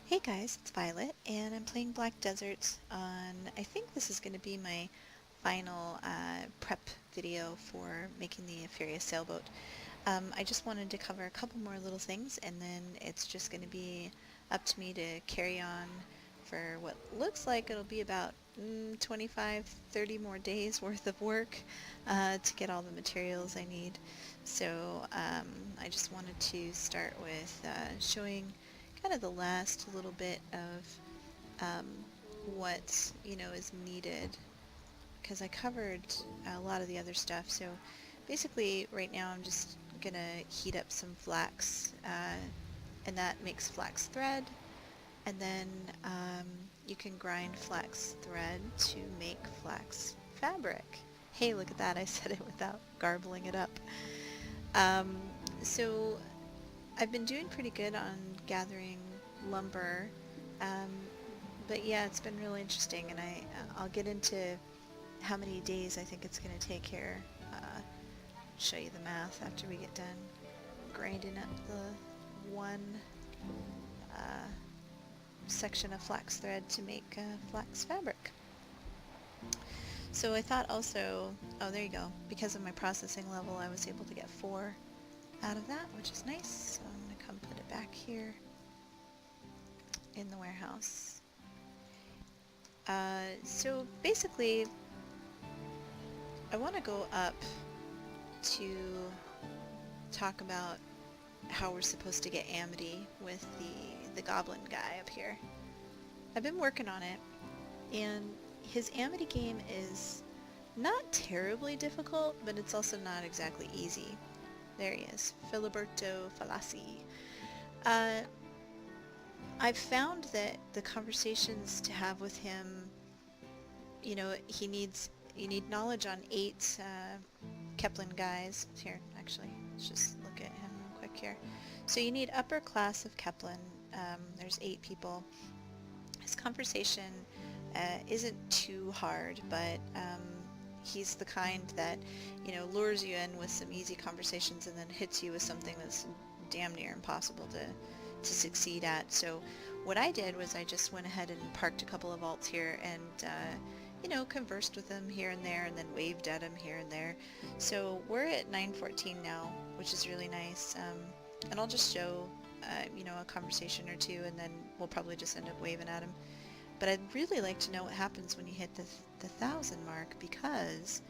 Hey guys, it's Violet, and I'm playing Black Desert on, I think this is going to be my final prep video for making the Epheria Sailboat. I just wanted to cover a couple more little things, and then it's just going to be up to me to carry on for what looks like it'll be about 25, 30 more days worth of work to get all the materials I need. So I just wanted to start with showing kind of the last little bit of what is needed, because I covered a lot of the other stuff. So basically right now I'm just gonna heat up some flax, and that makes flax thread, and then you can grind flax thread to make flax fabric. Hey, look at that, I said it without garbling it up. um, so I've been doing pretty good on gathering lumber, um, but yeah, it's been really interesting, and I'll get into how many days I think it's going to take here. Show you the math after we get done grinding up the one uh, section of flax thread to make flax fabric. So I thought also, oh there you go, because of my processing level I was able to get 4 out of that, which is nice. So I'm going to come put it back here in the warehouse. So basically I want to go up to talk about how we're supposed to get Amity with the goblin guy up here. I've been working on it, and his Amity game is not terribly difficult, but it's also not exactly easy. There he is, Filiberto Falassi. I've found that the conversations to have with him, you need knowledge on 8 Kepler guys. Here, actually, let's just look at him real quick here. So you need upper class of Kepler. There's 8 people. His conversation isn't too hard, but he's the kind that, lures you in with some easy conversations and then hits you with something that's damn near impossible to succeed at. So what I did was I just went ahead and parked a couple of alts here and conversed with him here and there, and then waved at him here and there. So we're at 914 now, which is really nice. And I'll just show a conversation or two, and then we'll probably just end up waving at him. But I'd really like to know what happens when you hit the 1,000 mark, because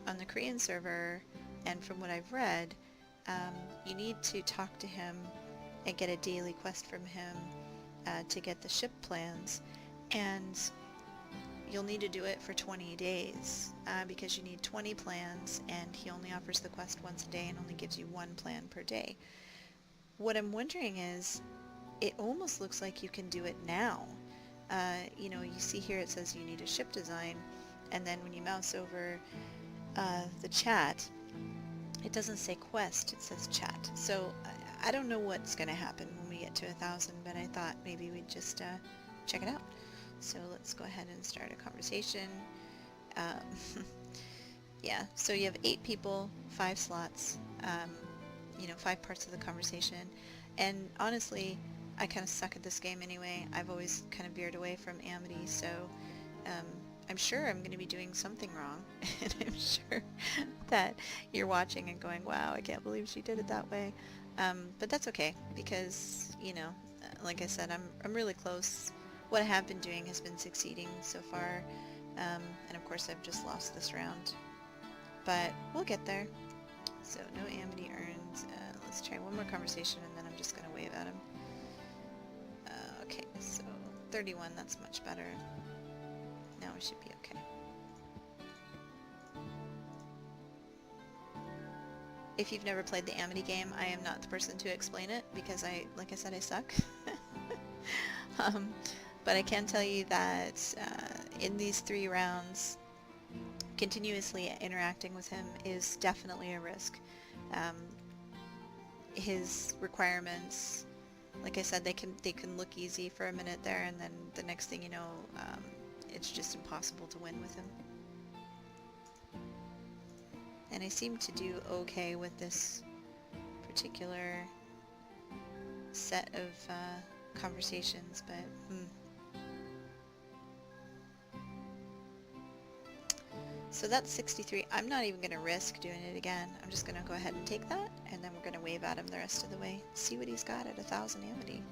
on the Korean server, and from what I've read, you need to talk to him and get a daily quest from him to get the ship plans, and you'll need to do it for 20 days because you need 20 plans, and he only offers the quest once a day and only gives you 1 plan per day. What I'm wondering is, it almost looks like you can do it now. You see here it says you need a ship design, and then when you mouse over the chat, it doesn't say quest, it says chat. So I don't know what's going to happen when we get to 1,000, but I thought maybe we'd just check it out. So let's go ahead and start a conversation. Yeah, so you have 8 people, 5 slots, 5 parts of the conversation. And honestly, I kind of suck at this game anyway. I've always kind of veered away from Amity, so I'm sure I'm going to be doing something wrong. And I'm sure that you're watching and going, wow, I can't believe she did it that way. But that's okay, because, like I said, I'm really close. What I have been doing has been succeeding so far, and of course I've just lost this round, but we'll get there. So no Amity earned. Let's try one more conversation, and then I'm just going to wave at him. Okay, so 31, that's much better. Now we should be okay. If you've never played the Amity game, I am not the person to explain it, because like I said, I suck. But I can tell you that in these 3 rounds, continuously interacting with him is definitely a risk. His requirements, like I said, they can look easy for a minute there, and then the next thing you know, it's just impossible to win with him. And I seem to do okay with this particular set of conversations, but So that's 63. I'm not even going to risk doing it again. I'm just going to go ahead and take that, and then we're going to wave at him the rest of the way. See what he's got at 1,000 amity.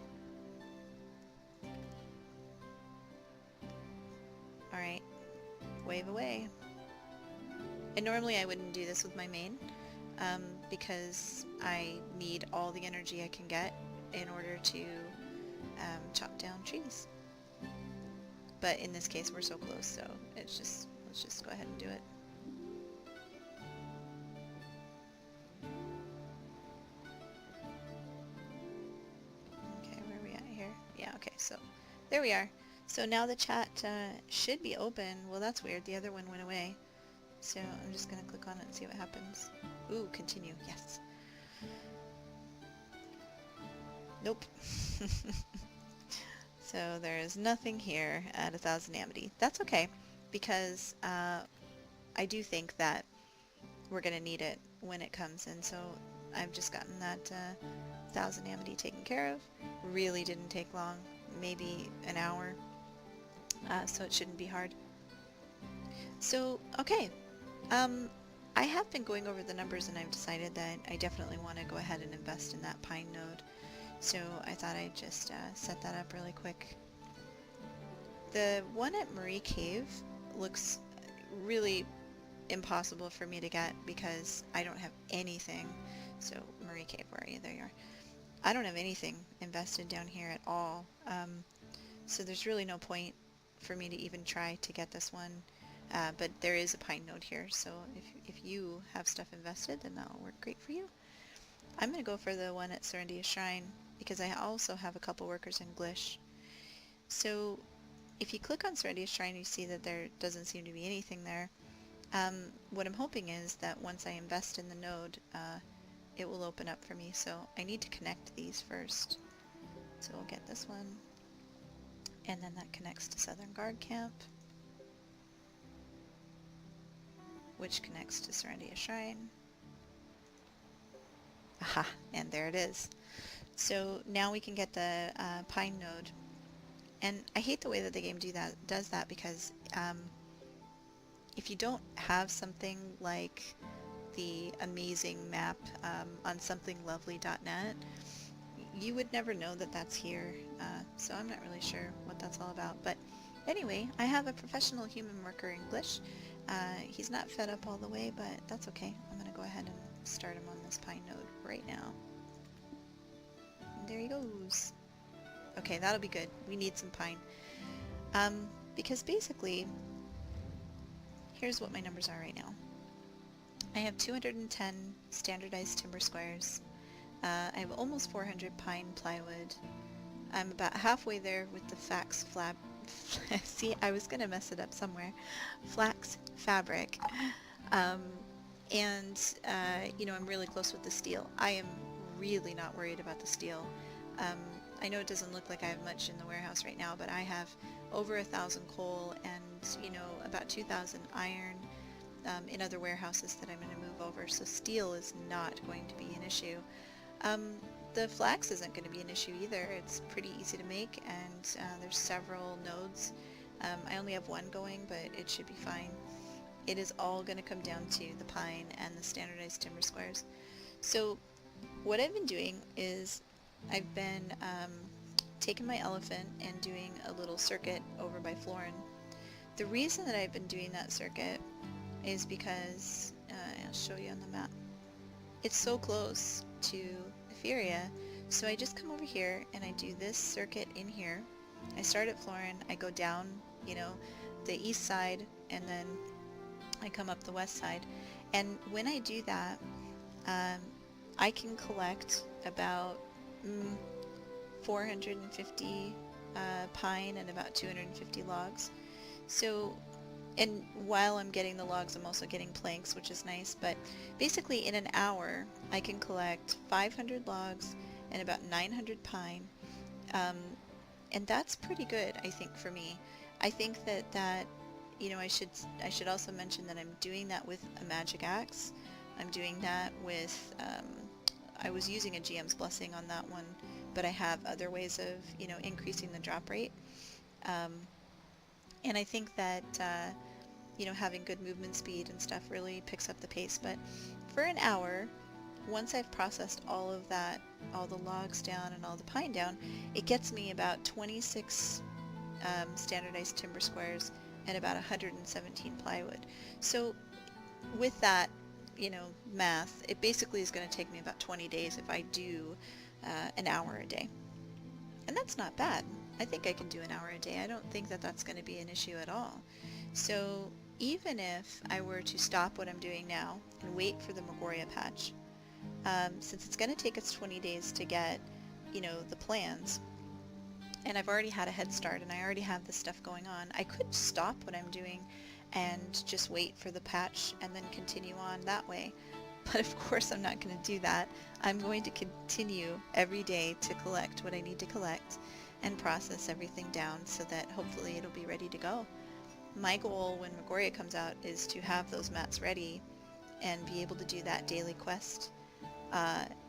Alright, wave away. And normally I wouldn't do this with my main, because I need all the energy I can get in order to chop down trees. But in this case we're so close, so it's just, let's just go ahead and do it. Okay, where are we at here? Yeah, okay, so there we are. So now the chat should be open. Well, that's weird. The other one went away. So I'm just going to click on it and see what happens. Ooh, continue. Yes. Nope. So there is nothing here at 1,000 amity. That's okay, because I do think that we're going to need it when it comes in. So I've just gotten that 1,000 amity taken care of. Really didn't take long, maybe an hour. So it shouldn't be hard. So, okay. I have been going over the numbers and I've decided that I definitely want to go ahead and invest in that pine node. So I thought I'd just set that up really quick. The one at Marie Cave looks really impossible for me to get because I don't have anything. So Marie Cave, where are you? There you are. I don't have anything invested down here at all. So there's really no point for me to even try to get this one. But there is a pine node here, so if you have stuff invested, then that'll work great for you. I'm going to go for the one at Serendia Shrine, because I also have a couple workers in Glish. So if you click on Serendia Shrine, you see that there doesn't seem to be anything there. What I'm hoping is that once I invest in the node, it will open up for me. So I need to connect these first. So we'll get this one, and then that connects to Southern Guard Camp, which connects to Serendia Shrine. Aha, and there it is. So now we can get the pine node. And I hate the way that the game does that because if you don't have something like the amazing map on somethinglovely.net, you would never know that that's here. So I'm not really sure what that's all about. But anyway, I have a professional human worker English. He's not fed up all the way, but that's okay. I'm going to go ahead and start him on this pine node right now. And there he goes. Okay, that'll be good. We need some pine. Because basically, here's what my numbers are right now. I have 210 standardized timber squares. I have almost 400 pine plywood. I'm about halfway there with the flax see, I was going to mess it up somewhere. Flax fabric. You know, I'm really close with the steel. I am really not worried about the steel. I know it doesn't look like I have much in the warehouse right now, but I have over 1,000 coal and, you know, about 2,000 iron in other warehouses that I'm going to move over. So steel is not going to be an issue. The flax isn't going to be an issue either. It's pretty easy to make, and there's several nodes. I only have one going, but it should be fine. It is all going to come down to the pine and the standardized timber squares. So what I've been doing is I've been taking my elephant and doing a little circuit over by Florin. The reason that I've been doing that circuit is because, I'll show you on the map, it's so close to Epheria, so I just come over here and I do this circuit in here. I start at Florin, I go down, you know, the east side, and then I come up the west side. And when I do that, I can collect about 450 pine and about 250 logs. So, and while I'm getting the logs, I'm also getting planks, which is nice. But basically in an hour, I can collect 500 logs and about 900 pine. And that's pretty good, I think, for me. I think that you know, I should also mention that I'm doing that with a magic axe. I'm doing that with, I was using a GM's blessing on that one, but I have other ways of, increasing the drop rate. Um, and I think that, having good movement speed and stuff really picks up the pace. But for an hour, once I've processed all of that, all the logs down and all the pine down, it gets me about 26 standardized timber squares and about 117 plywood. So with that, math, it basically is going to take me about 20 days if I do an hour a day. And that's not bad. I think I can do an hour a day. I don't think that that's going to be an issue at all. So even if I were to stop what I'm doing now and wait for the Margoria patch, since it's going to take us 20 days to get, the plans, and I've already had a head start and I already have this stuff going on, I could stop what I'm doing and just wait for the patch and then continue on that way. But of course I'm not going to do that. I'm going to continue every day to collect what I need to collect and process everything down so that hopefully it'll be ready to go. My goal when Margoria comes out is to have those mats ready and be able to do that daily quest,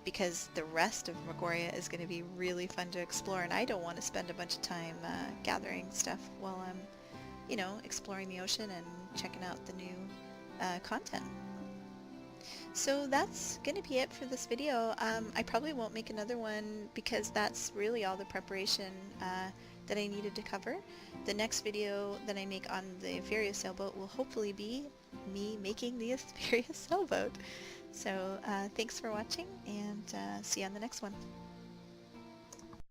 because the rest of Margoria is going to be really fun to explore, and I don't want to spend a bunch of time gathering stuff while I'm, exploring the ocean and checking out the new content. So that's going to be it for this video. I probably won't make another one because that's really all the preparation that I needed to cover. The next video that I make on the Epheria Sailboat will hopefully be me making the Epheria Sailboat. So thanks for watching, and see you on the next one.